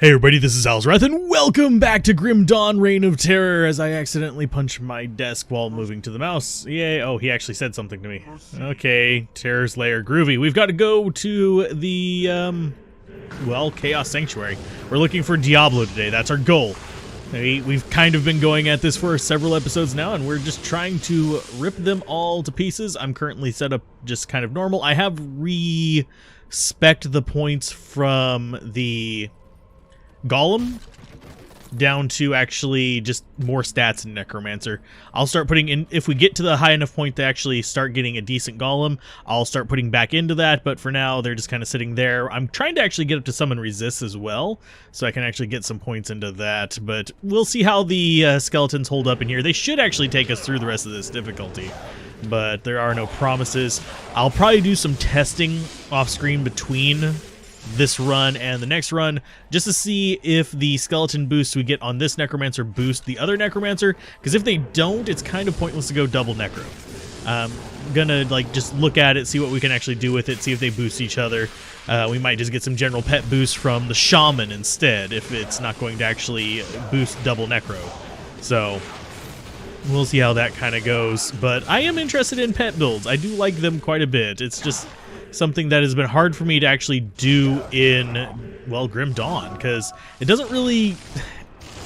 Hey everybody, this is Alzorath, and welcome back to Grim Dawn Reign of Terror as I accidentally punched my desk while moving to the mouse. Yay, oh, he actually said something to me. Okay, Terror's Lair, groovy. We've got to go to the, well, Chaos Sanctuary. We're looking for Diablo today, that's our goal. We've kind of been going at this for several episodes now, and we're just trying to rip them all to pieces. I'm currently set up just kind of normal. I have re-spec'd the points from the Golem down to actually just more stats in Necromancer. I'll start putting in, if we get to the high enough point to actually start getting a decent Golem, I'll start putting back into that, but for now they're just kind of sitting there. I'm trying to actually get up to Summon Resist as well, so I can actually get some points into that, but we'll see how the skeletons hold up in here. They should actually take us through the rest of this difficulty, but there are no promises. I'll probably do some testing off screen between this run and the next run just to see if the skeleton boosts we get on this Necromancer boost the other Necromancer, because if they don't, it's kind of pointless to go double Necro. Gonna like just look at it, see what we can actually do with it, see if they boost each other. We might just get some general pet boosts from the Shaman instead if it's not going to actually boost double Necro. So we'll see how that kind of goes, but I am interested in pet builds. I do like them quite a bit. It's just something that has been hard for me to actually do in, well, Grim Dawn, because it doesn't really...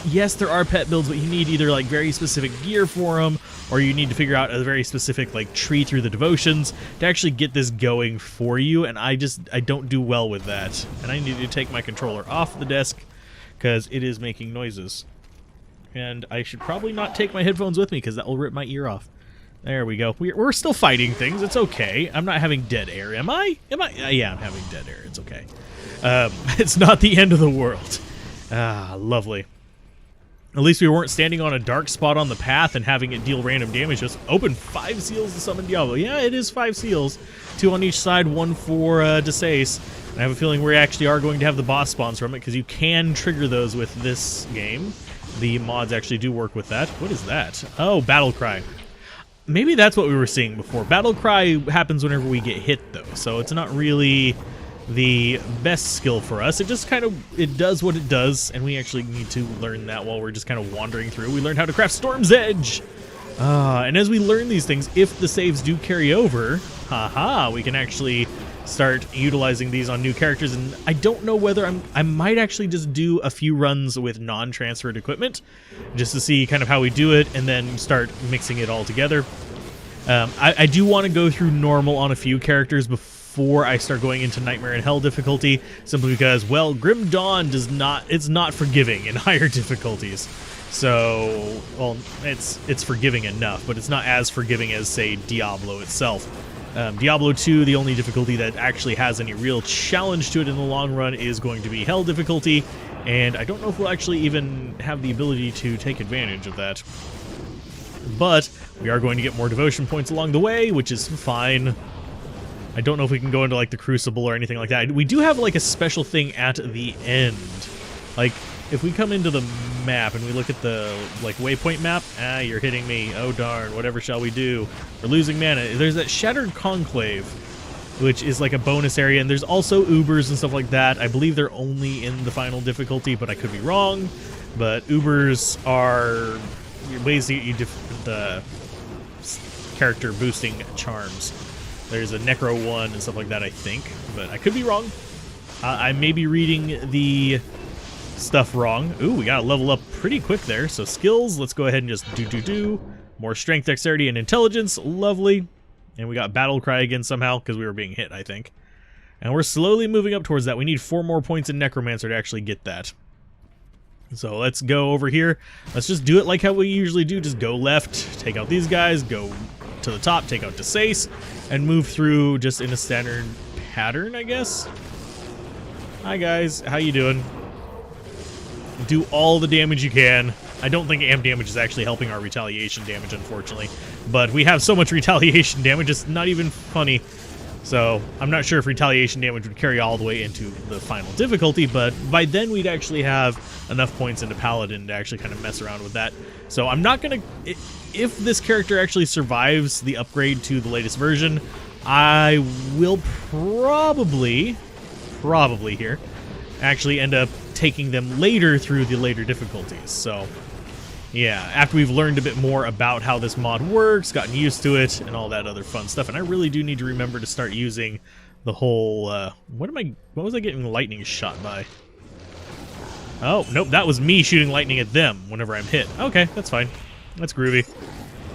Yes, there are pet builds, but you need either like very specific gear for them, or you need to figure out a very specific like tree through the devotions to actually get this going for you, and I don't do well with that. And I need to take my controller off the desk because it is making noises. And I should probably not take my headphones with me because that will rip my ear off. There we go. We're still fighting things. It's okay. I'm not having dead air, am I? Yeah, I'm having dead air. It's okay. It's not the end of the world. Ah, lovely. At least we weren't standing on a dark spot on the path and having it deal random damage. Just open 5 seals to summon Diablo. Yeah, it is 5 seals. 2 on each side, 1 for Desace. And I have a feeling we actually are going to have the boss spawns from it, because you can trigger those with this game. The mods actually do work with that. What is that? Oh, Battle Cry. Maybe that's what we were seeing before. Battle Cry happens whenever we get hit, though, so it's not really the best skill for us. It just kind of, it does what it does, and we actually need to learn that while we're just kind of wandering through. We learned how to craft Storm's Edge! And as we learn these things, if the saves do carry over, haha, we can actually start utilizing these on new characters. And I don't know whether I might actually just do a few runs with non-transferred equipment just to see kind of how we do it, and then start mixing it all together. I do want to go through normal on a few characters before I start going into Nightmare and Hell difficulty, simply because, well, Grim Dawn it's not forgiving in higher difficulties. So, well, it's forgiving enough, but it's not as forgiving as, say, Diablo itself. Diablo 2, the only difficulty that actually has any real challenge to it in the long run is going to be Hell difficulty, and I don't know if we'll actually even have the ability to take advantage of that. But we are going to get more devotion points along the way, which is fine. I don't know if we can go into like the Crucible or anything like that. We do have like a special thing at the end. Like, if we come into the map and we look at the like waypoint map, you're hitting me, oh darn, whatever shall we do? We're losing mana. There's that Shattered Conclave, which is like a bonus area, and there's also Ubers and stuff like that. I believe they're only in the final difficulty, but I could be wrong. But Ubers are ways to get you the character boosting charms. There's a Necro one and stuff like that, I think, but I could be wrong. I may be reading the stuff wrong. Ooh, we gotta level up pretty quick there. So skills, let's go ahead and just do. More strength, dexterity, and intelligence. Lovely. And we got Battle Cry again somehow, because we were being hit, I think. And we're slowly moving up towards that. We need 4 more points in Necromancer to actually get that. So let's go over here. Let's just do it like how we usually do. Just go left, take out these guys, go to the top, take out Desace, and move through just in a standard pattern, I guess. Hi guys, how you doing? Do all the damage you can. I don't think amp damage is actually helping our retaliation damage, unfortunately. But we have so much retaliation damage, it's not even funny. So I'm not sure if retaliation damage would carry all the way into the final difficulty, but by then we'd actually have enough points into Paladin to actually kind of mess around with that. So I'm not going to... If this character actually survives the upgrade to the latest version, I will probably here actually end up taking them later through the later difficulties. So, yeah, after we've learned a bit more about how this mod works, gotten used to it, and all that other fun stuff. And I really do need to remember to start using the whole, what was I getting lightning shot by? Oh, nope, that was me shooting lightning at them whenever I'm hit. Okay, that's fine. That's groovy.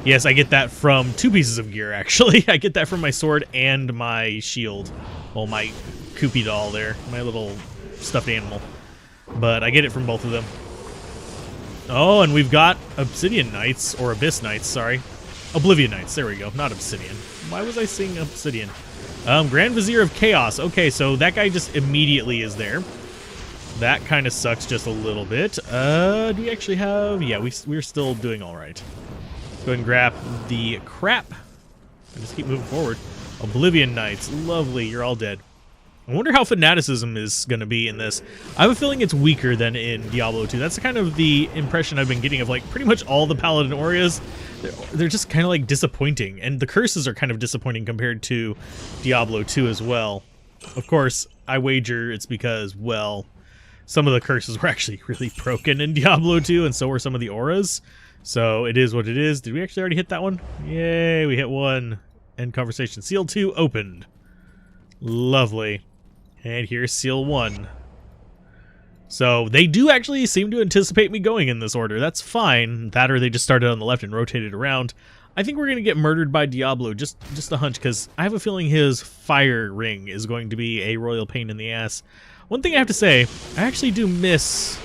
Yes, I get that from 2 pieces of gear, actually. I get that from my sword and my shield. Well, my Koopy doll there, my little stuffed animal. But I get it from both of them. Oh, and we've got Obsidian Knights, or Abyss Knights, sorry. Oblivion Knights, there we go, not Obsidian. Why was I saying Obsidian? Grand Vizier of Chaos. Okay, so that guy just immediately is there. That kind of sucks just a little bit. Do we actually have... Yeah, we're still doing all right. Go ahead and grab the crap. And just keep moving forward. Oblivion Knights. Lovely, you're all dead. I wonder how fanaticism is going to be in this. I have a feeling it's weaker than in Diablo 2. That's kind of the impression I've been getting of, like, pretty much all the Paladin Aureas. They're just kind of, like, disappointing. And the curses are kind of disappointing compared to Diablo 2 as well. Of course, I wager it's because, well, some of the curses were actually really broken in Diablo 2, and so were some of the auras. So it is what it is. Did we actually already hit that one? Yay, we hit one. End conversation. Seal 2 opened. Lovely. And here's Seal 1. So they do actually seem to anticipate me going in this order. That's fine. That or they just started on the left and rotated around. I think we're going to get murdered by Diablo, just a hunch, because I have a feeling his fire ring is going to be a royal pain in the ass. One thing I have to say, I actually do miss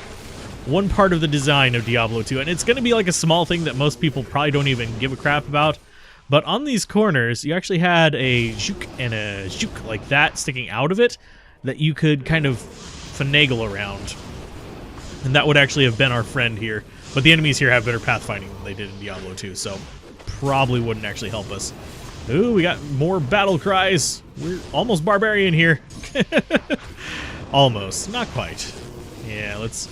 one part of the design of Diablo 2, and it's going to be like a small thing that most people probably don't even give a crap about. But on these corners, you actually had a zook and a zook like that sticking out of it that you could kind of finagle around. And that would actually have been our friend here. But the enemies here have better pathfinding than they did in Diablo 2, so probably wouldn't actually help us. Ooh, we got more battle cries. We're almost barbarian here. Almost. Not quite. Yeah, let's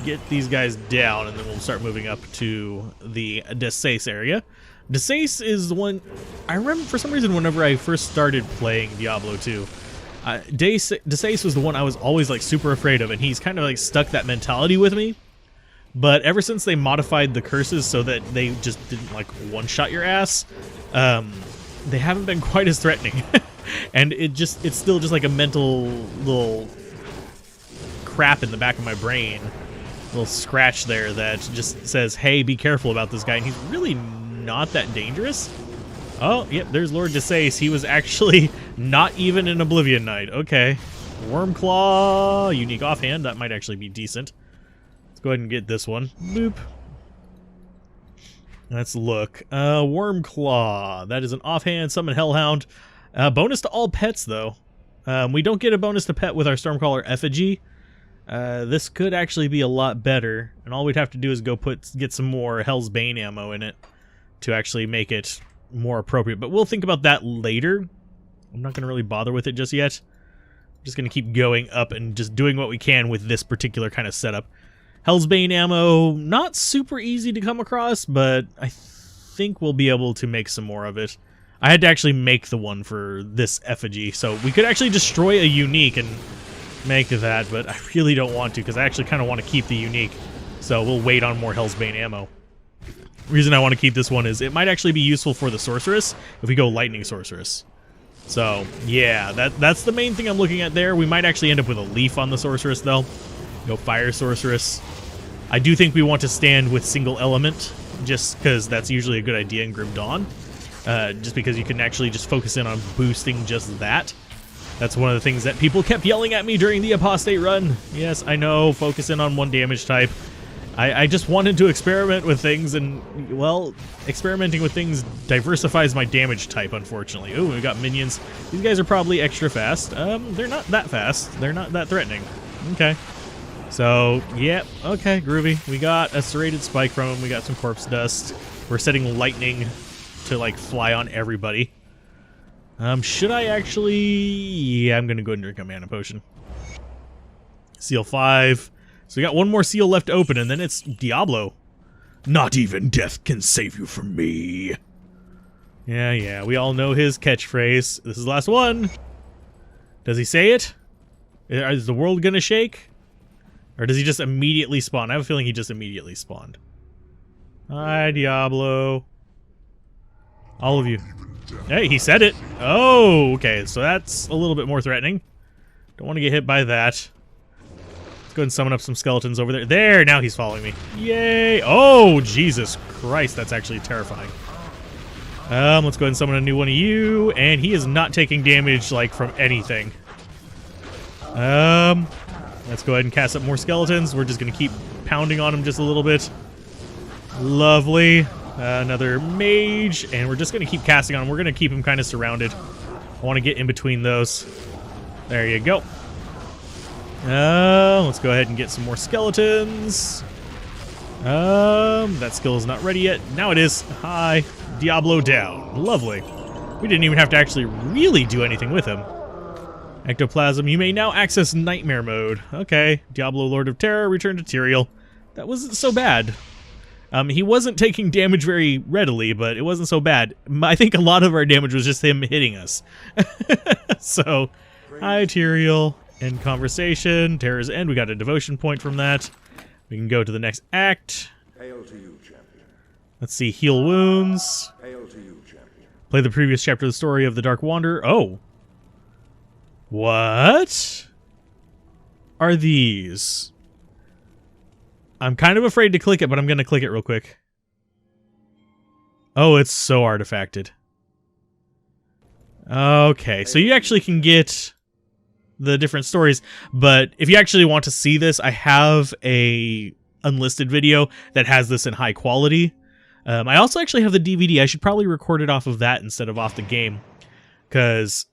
get these guys down, and then we'll start moving up to the Desace area. Desace is the one... I remember for some reason whenever I first started playing Diablo 2, Desace was the one I was always like super afraid of, and he's kind of like stuck that mentality with me. But ever since they modified the curses so that they just didn't like one-shot your ass, they haven't been quite as threatening. And it's still just like a mental little crap in the back of my brain, a little scratch there that just says, hey, be careful about this guy, and he's really not that dangerous. Oh, yep, there's Lord Desace. He was actually not even an Oblivion Knight. Okay. Wormclaw, unique offhand. That might actually be decent. Let's go ahead and get this one. Boop. Let's look. Wormclaw. That is an offhand summon Hellhound. Bonus to all pets, though. We don't get a bonus to pet with our Stormcaller effigy. This could actually be a lot better, and all we'd have to do is go get some more Hell's Bane ammo in it to actually make it more appropriate. But we'll think about that later. I'm not going to really bother with it just yet. I'm just going to keep going up and just doing what we can with this particular kind of setup. Hell's Bane ammo, not super easy to come across, but I think we'll be able to make some more of it. I had to actually make the one for this effigy, so we could actually destroy a unique and make that, but I really don't want to because I actually kind of want to keep the unique. So we'll wait on more Hell's Bane ammo. Reason I want to keep this one is it might actually be useful for the Sorceress if we go Lightning Sorceress. So, yeah, that's the main thing I'm looking at there. We might actually end up with a leaf on the Sorceress, though. Go Fire Sorceress. I do think we want to stand with single element, just because that's usually a good idea in Grim Dawn. Just because you can actually just focus in on boosting just that. That's one of the things that people kept yelling at me during the Apostate run. Yes, I know, focus in on one damage type. I just wanted to experiment with things, and, well, experimenting with things diversifies my damage type, unfortunately. Ooh, we got minions. These guys are probably extra fast. They're not that fast. They're not that threatening. Okay. So, yeah, okay, groovy. We got a serrated spike from him. We got some corpse dust. We're setting lightning to, like, fly on everybody. Should I actually... Yeah, I'm going to go ahead and drink a mana potion. Seal 5. So we got one more seal left open, and then it's Diablo. Not even death can save you from me. Yeah, we all know his catchphrase. This is the last one. Does he say it? Is the world gonna shake? Or does he just immediately spawn? I have a feeling he just immediately spawned. Hi, Diablo. All of you. Hey, he said it. Oh, okay. So that's a little bit more threatening. Don't want to get hit by that. Let's go ahead and summon up some skeletons over there. There, now he's following me. Yay. Oh, Jesus Christ. That's actually terrifying. Let's go ahead and summon a new one of you. And he is not taking damage, like, from anything. Let's go ahead and cast up more skeletons. We're just going to keep pounding on him just a little bit. Lovely. Another mage. And we're just going to keep casting on him. We're going to keep him kind of surrounded. I want to get in between those. There you go. Let's go ahead and get some more skeletons. That skill is not ready yet. Now it is. Hi. Diablo down. Lovely. We didn't even have to actually really do anything with him. Ectoplasm, you may now access Nightmare Mode. Okay. Diablo Lord of Terror, return to Tyrael. That wasn't so bad. He wasn't taking damage very readily, but it wasn't so bad. I think a lot of our damage was just him hitting us. So, hi Tyrael. End conversation. Terror's End. We got a devotion point from that. We can go to the next act. Hail to you, champion. Let's see. Heal wounds. Hail to you, champion. Play the previous chapter of the story of the Dark Wanderer. Oh. What are these? I'm kind of afraid to click it, but I'm going to click it real quick. Oh, it's so artifacted. Okay, so you actually can get the different stories, but if you actually want to see this, I have a unlisted video that has this in high quality. I also actually have the DVD. I should probably record it off of that instead of off the game, because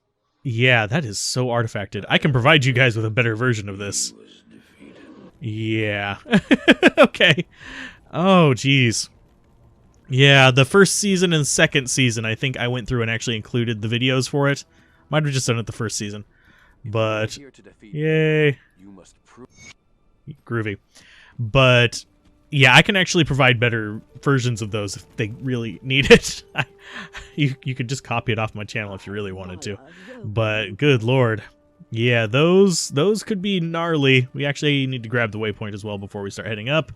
yeah, that is so artifacted. I can provide you guys with a better version of this. Yeah. Okay. Oh, geez. Yeah, the first season and second season, I think I went through and actually included the videos for it. Might have just done it the first season. But, yay. Groovy. But, yeah, I can actually provide better versions of those if they really need it. You could just copy it off my channel if you really wanted to. But, good lord. Yeah, those could be gnarly. We actually need to grab the waypoint as well before we start heading up.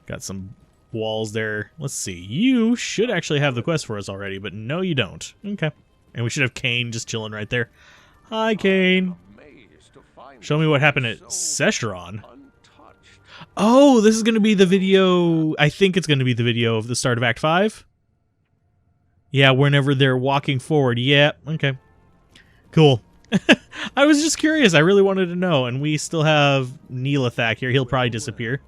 Got some walls there. Let's see. You should actually have the quest for us already, but no, you don't. Okay. And we should have Cain just chilling right there. Hi, Cain. Show me what happened at Sescheron. Oh, this is going to be the video. I think it's going to be the video of the start of Act 5. Yeah, whenever they're walking forward. Yeah, okay. Cool. I was just curious. I really wanted to know. And we still have Neelathak here. He'll probably disappear.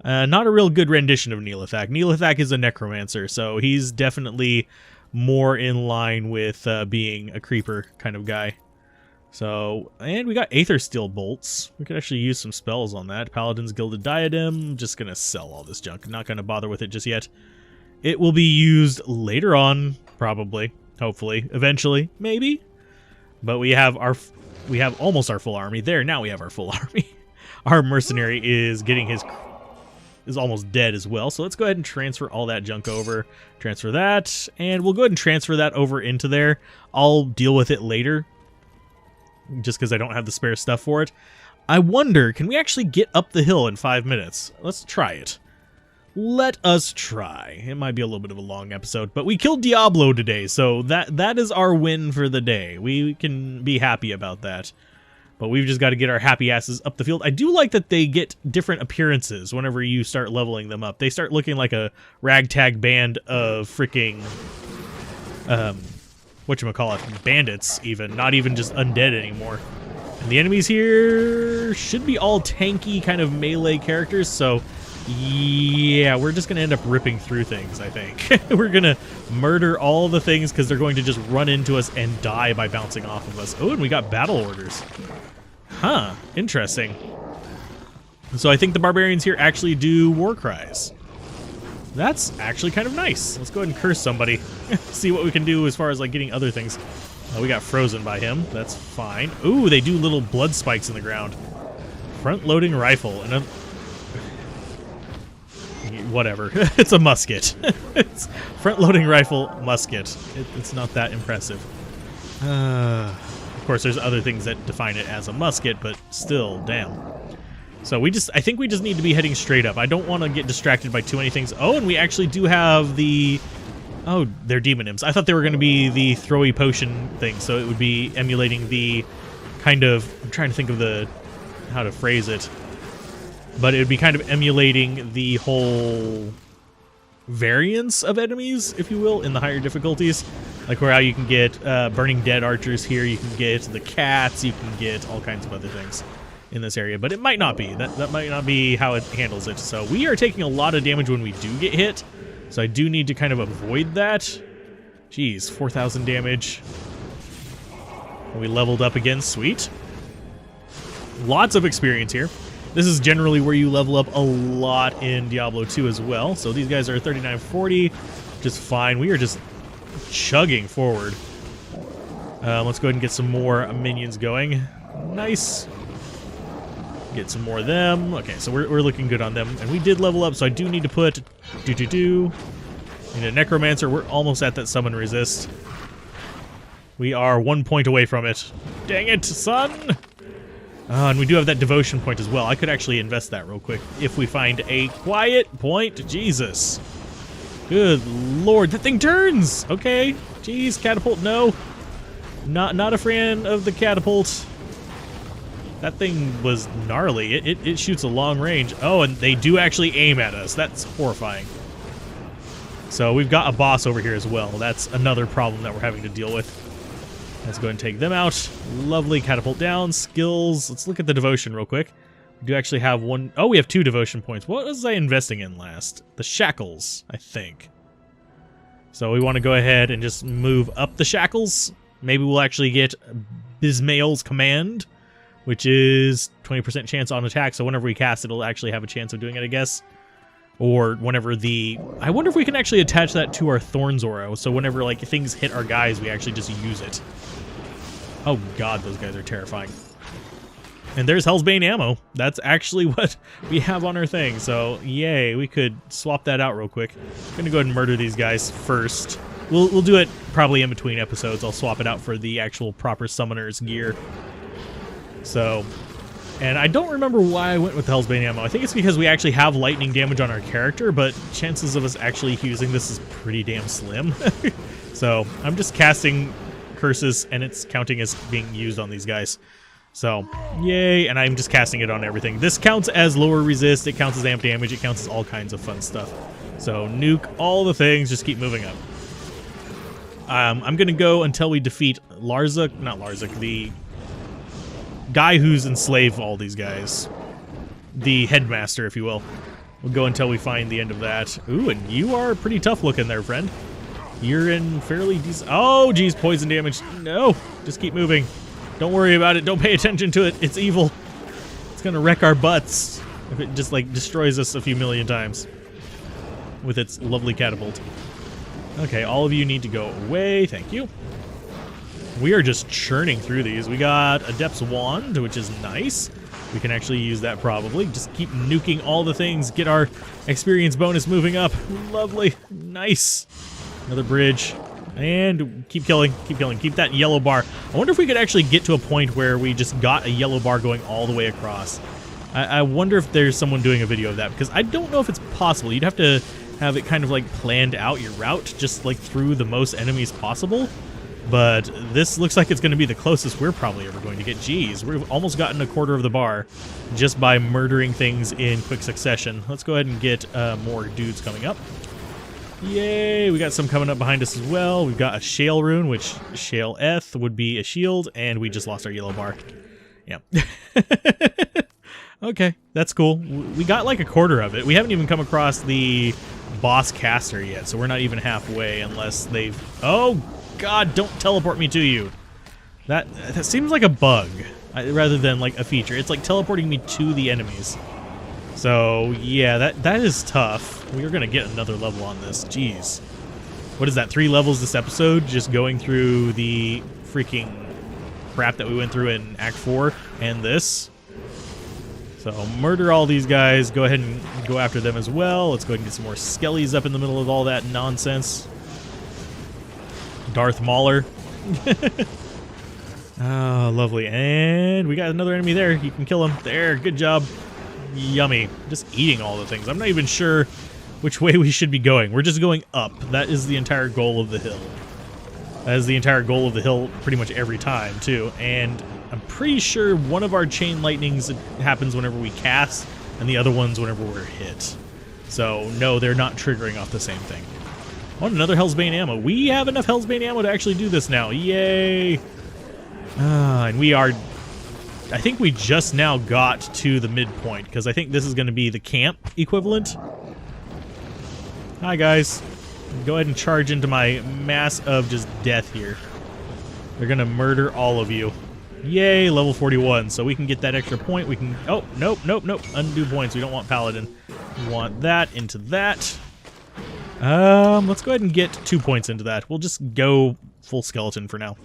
Not a real good rendition of Neelathak. Neelathak is a necromancer, so he's definitely more in line with being a creeper kind of guy. So, and we got Aether Steel Bolts. We could actually use some spells on that. Paladin's Gilded Diadem. Just going to sell all this junk. Not going to bother with it just yet. It will be used later on, probably. Hopefully. Eventually. Maybe. But we have almost our full army. There, now we have our full army. Our mercenary is almost dead as well. So let's go ahead and transfer all that junk over. Transfer that. And we'll go ahead and transfer that over into there. I'll deal with it later, just because I don't have the spare stuff for it. I wonder, can we actually get up the hill in 5 minutes? Let's try it. Let us try. It might be a little bit of a long episode, but we killed Diablo today, so that is our win for the day. We can be happy about that. But we've just got to get our happy asses up the field. I do like that they get different appearances whenever you start leveling them up. They start looking like a ragtag band of freaking whatchamacallit, bandits even, not even just undead anymore. And the enemies here should be all tanky kind of melee characters, so yeah, we're just going to end up ripping through things, I think. We're going to murder all the things because they're going to just run into us and die by bouncing off of us. Oh, and we got battle orders. Huh, interesting. So I think the barbarians here actually do war cries. That's actually kind of nice. Let's go ahead and curse somebody. See what we can do as far as like getting other things. We got frozen by him. That's fine. Ooh, they do little blood spikes in the ground. Front-loading rifle. And whatever. It's a musket. It's front-loading rifle musket. It's not that impressive. Of course, there's other things that define it as a musket, but still, damn. So I think we just need to be heading straight up. I don't want to get distracted by too many things. Oh, and we actually do have the... Oh, they're demon imps. I thought they were going to be the throwy potion thing, so it would be emulating the kind of... I'm trying to think of how to phrase it. But it would be kind of emulating the whole variance of enemies, if you will, in the higher difficulties. Like how you can get Burning Dead archers here, you can get the cats, you can get all kinds of other things in this area. But it might not be. That might not be how it handles it. So we are taking a lot of damage when we do get hit. So I do need to kind of avoid that. Jeez, 4,000 damage. We leveled up again, sweet. Lots of experience here. This is generally where you level up a lot in Diablo 2 as well. So these guys are 3940, just fine. We are just chugging forward. Let's go ahead and get some more minions going. Nice. Get some more of them. Okay, so we're looking good on them. And we did level up, so I do need to put... Need a Necromancer. We're almost at that summon resist. We are 1 point away from it. Dang it, son! And we do have that devotion point as well. I could actually invest that real quick if we find a quiet point. Jesus. Good lord, that thing turns! Okay, jeez, catapult, no. Not a fan of the catapult. That thing was gnarly. It shoots a long range. Oh, and they do actually aim at us. That's horrifying. So we've got a boss over here as well. That's another problem that we're having to deal with. Let's go ahead and take them out. Lovely, catapult down. Skills. Let's look at the devotion real quick. We do actually have one. Oh, we have 2 devotion points. What was I investing in last? The shackles, I think. So we want to go ahead and just move up the shackles. Maybe we'll actually get Bismael's command, which is 20% chance on attack. So whenever we cast it, it'll actually have a chance of doing it, I guess. Or whenever I wonder if we can actually attach that to our Thorns aura. So whenever like things hit our guys, we actually just use it. Oh god, those guys are terrifying. And there's Hellsbane ammo. That's actually what we have on our thing. So yay, we could swap that out real quick. I'm gonna go ahead and murder these guys first. We'll do it probably in between episodes. I'll swap it out for the actual proper summoner's gear. So, and I don't remember why I went with Hellsbane ammo. I think it's because we actually have lightning damage on our character, but chances of us actually using this is pretty damn slim. So I'm just casting curses, and it's counting as being used on these guys. So, yay, and I'm just casting it on everything. This counts as lower resist, it counts as amp damage, it counts as all kinds of fun stuff. So, nuke all the things, just keep moving up. I'm gonna go until we defeat the guy who's enslaved all these guys. The headmaster, if you will. We'll go until we find the end of that. Ooh, and you are pretty tough looking there, friend. You're in fairly decent... Oh, geez, poison damage. No, just keep moving. Don't worry about it. Don't pay attention to it. It's evil. It's gonna wreck our butts if it just, like, destroys us a few million times with its lovely catapult. Okay, all of you need to go away. Thank you. We are just churning through these. We got Adept's Wand, which is nice. We can actually use that probably. Just keep nuking all the things. Get our experience bonus moving up. Lovely. Nice. Another bridge. And keep killing. Keep killing. Keep that yellow bar. I wonder if we could actually get to a point where we just got a yellow bar going all the way across. I wonder if there's someone doing a video of that, because I don't know if it's possible. You'd have to have it kind of like planned out your route, just like through the most enemies possible. But this looks like it's going to be the closest we're probably ever going to get. Jeez, we've almost gotten a quarter of the bar just by murdering things in quick succession. Let's go ahead and get more dudes coming up. Yay, we got some coming up behind us as well. We've got a Shale rune, which Shale Eth would be a shield, and we just lost our yellow bar. Yeah. Okay, that's cool. We got like a quarter of it. We haven't even come across the boss caster yet, so we're not even halfway unless they've... Oh, God, don't teleport me to you. That seems like a bug rather than like a feature. It's like teleporting me to the enemies. So, yeah, that is tough. We are going to get another level on this. Jeez. What is that, 3 levels this episode? Just going through the freaking crap that we went through in Act 4 and this. So, murder all these guys. Go ahead and go after them as well. Let's go ahead and get some more skellies up in the middle of all that nonsense. Darth Mauler. Oh, lovely. And we got another enemy there. You can kill him. There, good job. Yummy. Just eating all the things. I'm not even sure which way we should be going. We're just going up. That is the entire goal of the hill. That is the entire goal of the hill pretty much every time, too. And I'm pretty sure one of our chain lightnings happens whenever we cast, and the other one's whenever we're hit. So, no, they're not triggering off the same thing. Oh, another Hellsbane ammo. We have enough Hellsbane ammo to actually do this now. Yay! And we are... I think we just now got to the midpoint, because I think this is going to be the camp equivalent. Hi, guys. Go ahead and charge into my mass of just death here. They're going to murder all of you. Yay, level 41. So we can get that extra point. We can... Oh, nope, nope, nope. Undo points. We don't want Paladin. We want that into that. Let's go ahead and get 2 points into that. We'll just go full skeleton for now.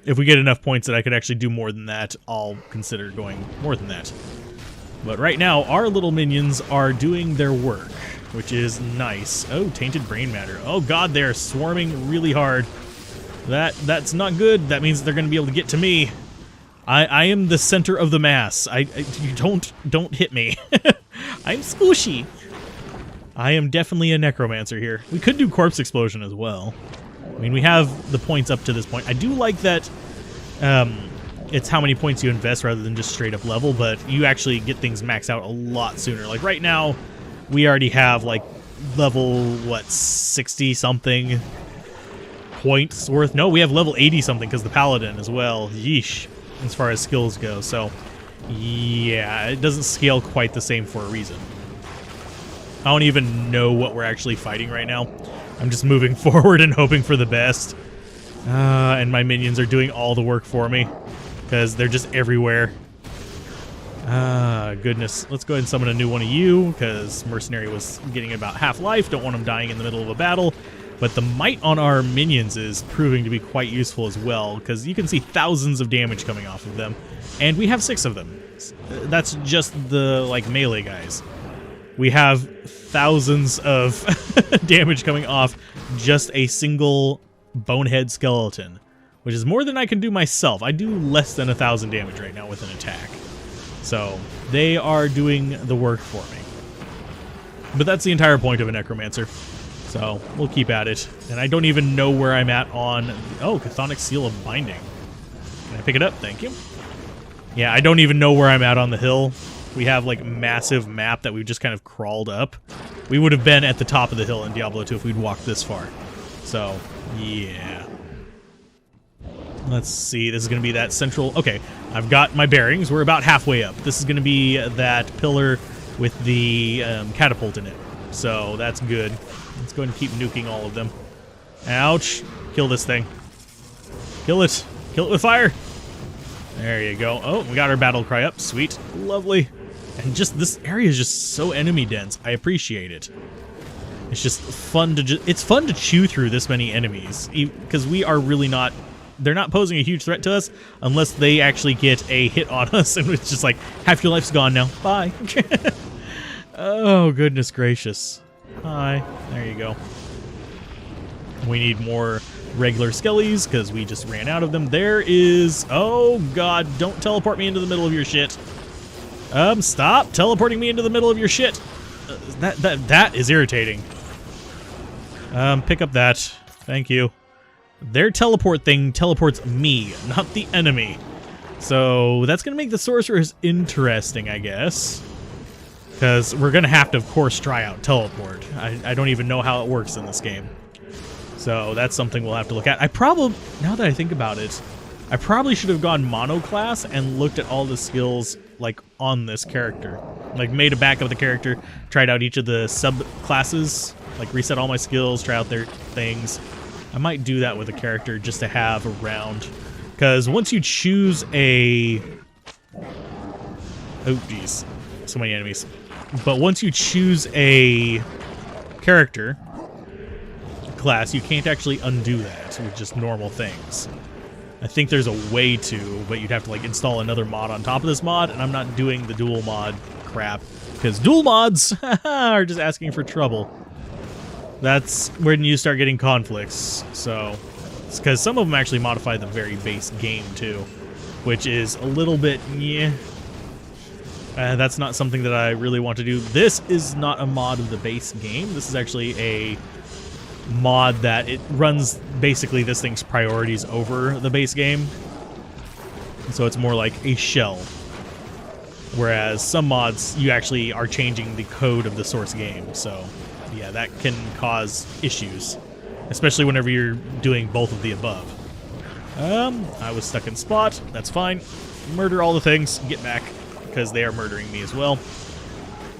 If we get enough points that I could actually do more than that, I'll consider going more than that. But right now, our little minions are doing their work, which is nice. Oh, tainted brain matter. Oh god, they're swarming really hard. That's not good. That means they're going to be able to get to me. I am the center of the mass. You don't hit me. I'm squishy. I am definitely a necromancer here. We could do corpse explosion as well. I mean, we have the points up to this point. I do like that it's how many points you invest rather than just straight up level, but you actually get things maxed out a lot sooner. Like right now, we already have like level, what, 60-something points worth? No, we have level 80-something because the Paladin as well. Yeesh, as far as skills go. So, yeah, it doesn't scale quite the same for a reason. I don't even know what we're actually fighting right now. I'm just moving forward and hoping for the best. And my minions are doing all the work for me because they're just everywhere. Goodness. Let's go ahead and summon a new one of you because Mercenary was getting about half-life. Don't want him dying in the middle of a battle. But the might on our minions is proving to be quite useful as well because you can see thousands of damage coming off of them. And we have 6 of them. That's just the, like, melee guys. We have thousands of damage coming off just a single bonehead skeleton, which is more than I can do myself. I do less than 1,000 damage right now with an attack. So they are doing the work for me. But that's the entire point of a necromancer. So we'll keep at it. And I don't even know where I'm at on... Oh, Chthonic Seal of Binding. Can I pick it up? Thank you. Yeah, I don't even know where I'm at on the hill. We have like massive map that we've just kind of crawled up. We would have been at the top of the hill in Diablo 2 if we'd walked this far. So, yeah. Let's see. This is going to be that central... Okay, I've got my bearings. We're about halfway up. This is going to be that pillar with the catapult in it. So, that's good. Let's go ahead and keep nuking all of them. Ouch. Kill this thing. Kill it. Kill it with fire. There you go. Oh, we got our battle cry up. Sweet. Lovely. And just this area is just so enemy dense. I appreciate it. It's just fun to it's fun to chew through this many enemies because we are really not... They're not posing a huge threat to us unless they actually get a hit on us and it's just like, half your life's gone now. Bye. Oh, goodness gracious. Hi. There you go. We need more regular skellies because we just ran out of them. There is... Oh, God. Don't teleport me into the middle of your shit. Stop teleporting me into the middle of your shit. That is irritating. Pick up that. Thank you. Their teleport thing teleports me, not the enemy. So that's going to make the sorcerers interesting, I guess. Because we're going to have to, of course, try out teleport. I don't even know how it works in this game. So that's something we'll have to look at. Now that I think about it, I probably should have gone mono class and looked at all the skills like on this character. Like made a back of the character, tried out each of the subclasses, like reset all my skills, try out their things. I might do that with a character just to have around. Because once you choose a... Oh, geez. So many enemies. But once you choose a character class, you can't actually undo that with just normal things. I think there's a way to, but you'd have to like install another mod on top of this mod, and I'm not doing the dual mod crap because dual mods are just asking for trouble. That's when you start getting conflicts. So mods, because some of them actually modify the very base game too, which is a little bit, yeah. That's not something that I really want to do. This is not a mod of the base game. This is actually a mod that it runs basically this thing's priorities over the base game. So it's more like a shell. Whereas some mods, you actually are changing the code of the source game. So yeah, that can cause issues, especially whenever you're doing both of the above. I was stuck in spot. That's fine. Murder all the things. Get back, because they are murdering me as well.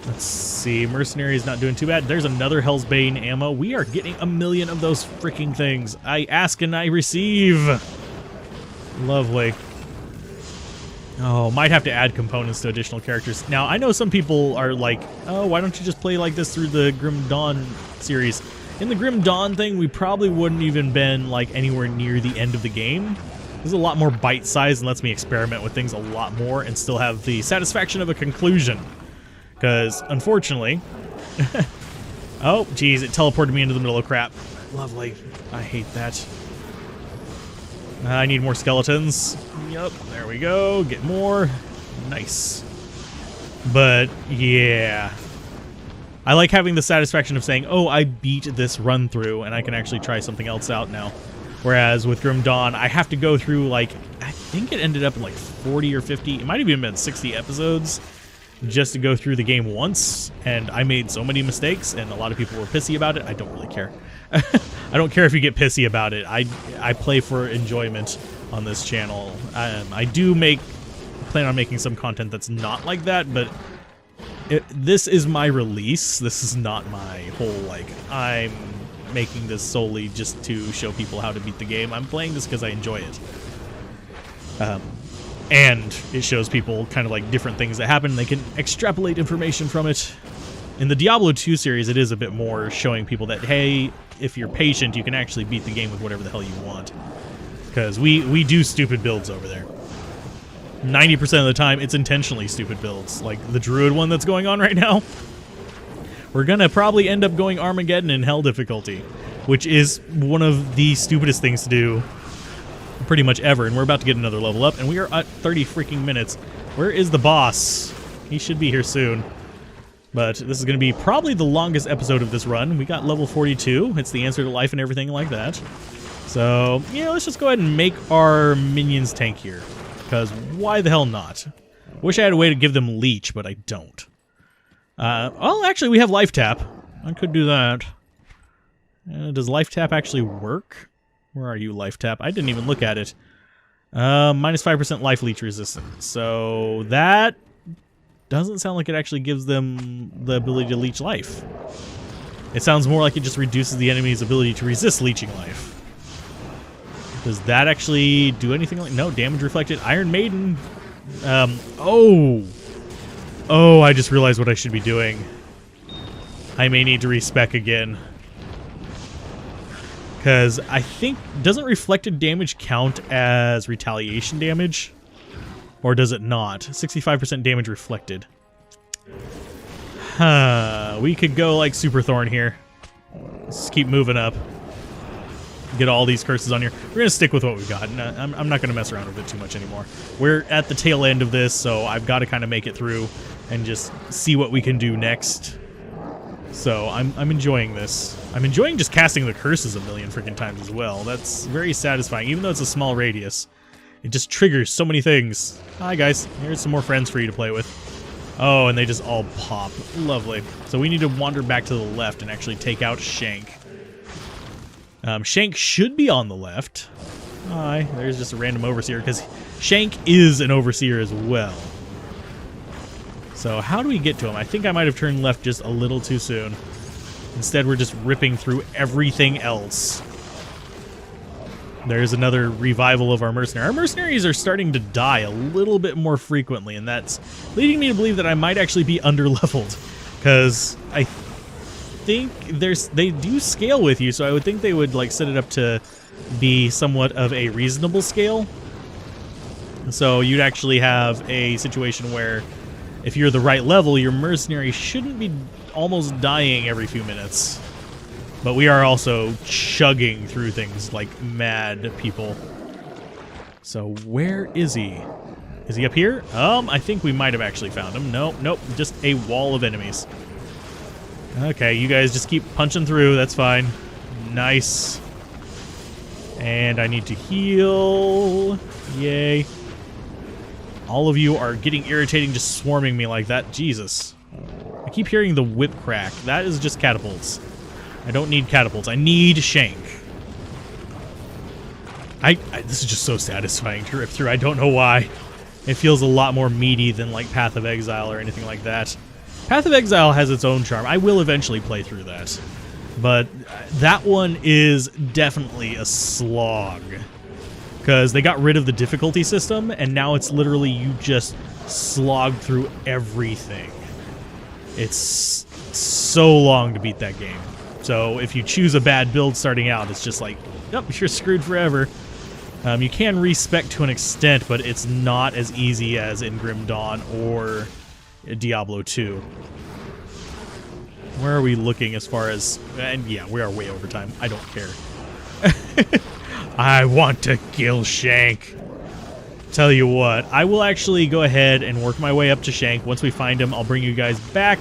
Let's see. Mercenary is not doing too bad. There's another Hell's Bane ammo. We are getting a million of those freaking things. I ask and I receive. Lovely. Oh, might have to add components to additional characters. Now, I know some people are like, oh, why don't you just play like this through the Grim Dawn series? In the Grim Dawn thing, we probably wouldn't even been like anywhere near the end of the game. This is a lot more bite-sized and lets me experiment with things a lot more and still have the satisfaction of a conclusion. Because, unfortunately... oh, geez, it teleported me into the middle of crap. Lovely. I hate that. I need more skeletons. Yup, there we go. Get more. Nice. But, yeah. I like having the satisfaction of saying, oh, I beat this run through, and I can actually try something else out now. Whereas with Grim Dawn, I have to go through, like, I think it ended up in like 40 or 50, it might have even been 60 episodes just to go through the game once, and I made so many mistakes, and a lot of people were pissy about it. I don't really care. I don't care if you get pissy about it. I play for enjoyment on this channel. I do plan on making some content that's not like that, but this is my release. This is not my whole, like, I'm making this solely just to show people how to beat the game. I'm playing this because I enjoy it. And it shows people kind of like different things that happen. They can extrapolate information from it. In the Diablo 2 series, it is a bit more showing people that, hey, if you're patient, you can actually beat the game with whatever the hell you want. Because we do stupid builds over there. 90% of the time, it's intentionally stupid builds. Like the Druid one that's going on right now. We're gonna probably end up going Armageddon in Hell difficulty, which is one of the stupidest things to do pretty much ever. And we're about to get another level up, and we are at 30 freaking minutes. Where is the boss? He should be here soon. But this is gonna be probably the longest episode of this run. We got level 42. It's the answer to life and everything like that. So, yeah, let's just go ahead and make our minions tankier. Because why the hell not? Wish I had a way to give them leech, but I don't. Well, actually, we have life tap. I could do that. Does life tap actually work? Where are you, life tap? I didn't even look at it. Minus 5% life leech resistance. So that doesn't sound like it actually gives them the ability to leech life. It sounds more like it just reduces the enemy's ability to resist leeching life. Does that actually do anything like... No, damage reflected. Iron Maiden. Oh, I just realized what I should be doing. I may need to respec again. Because I think... Doesn't reflected damage count as retaliation damage? Or does it not? 65% damage reflected. We could go like Super Thorn here. Let's keep moving up. Get all these curses on here. We're going to stick with what we've got. I'm not going to mess around with it too much anymore. We're at the tail end of this, so I've got to kind of make it through and just see what we can do next. So I'm enjoying this. I'm enjoying just casting the curses a million freaking times as well. That's very satisfying, even though it's a small radius. It just triggers so many things. Hi guys, here's some more friends for you to play with. Oh, and they just all pop. Lovely. So we need to wander back to the left and actually take out Shank. Shank should be on the left. Hi, there's just a random overseer, because Shank is an overseer as well. So how do we get to him? I think I might have turned left just a little too soon. Instead, we're just ripping through everything else. There's another revival of our mercenary. Our mercenaries are starting to die a little bit more frequently, and that's leading me to believe that I might actually be under-leveled. Because I think they do scale with you, so I would think they would like set it up to be somewhat of a reasonable scale. So you'd actually have a situation where if you're the right level, your mercenary shouldn't be almost dying every few minutes. But we are also chugging through things like mad people. So where is he? Is he up here? I think we might have actually found him. Nope, just a wall of enemies. Okay, you guys just keep punching through. That's fine. Nice. And I need to heal. Yay. All of you are getting irritating, just swarming me like that. Jesus. I keep hearing the whip crack. That is just catapults. I don't need catapults. I need Shank. This is just so satisfying to rip through. I don't know why. It feels a lot more meaty than like Path of Exile or anything like that. Path of Exile has its own charm. I will eventually play through that. But that one is definitely a slog. Because they got rid of the difficulty system, and now it's literally you just slog through everything. It's so long to beat that game. So if you choose a bad build starting out, it's just like, yep, you're screwed forever. You can respec to an extent, but it's not as easy as in Grim Dawn or Diablo 2. Where are we looking as far as... And yeah, we are way over time. I don't care. I want to kill Shank. Tell you what, I will actually go ahead and work my way up to Shank. Once we find him, I'll bring you guys back.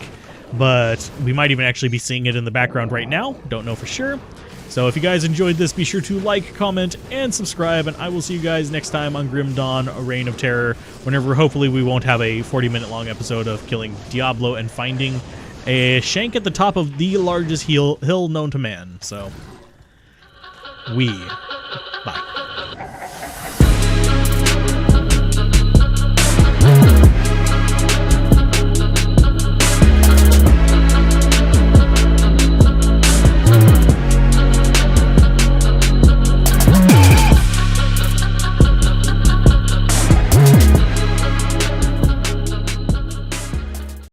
But we might even actually be seeing it in the background right now. Don't know for sure. So if you guys enjoyed this, be sure to like, comment, and subscribe, and I will see you guys next time on Grim Dawn, A Reign of Terror, whenever hopefully we won't have a 40-minute long episode of killing Diablo and finding a Shank at the top of the largest hill known to man. So, bye.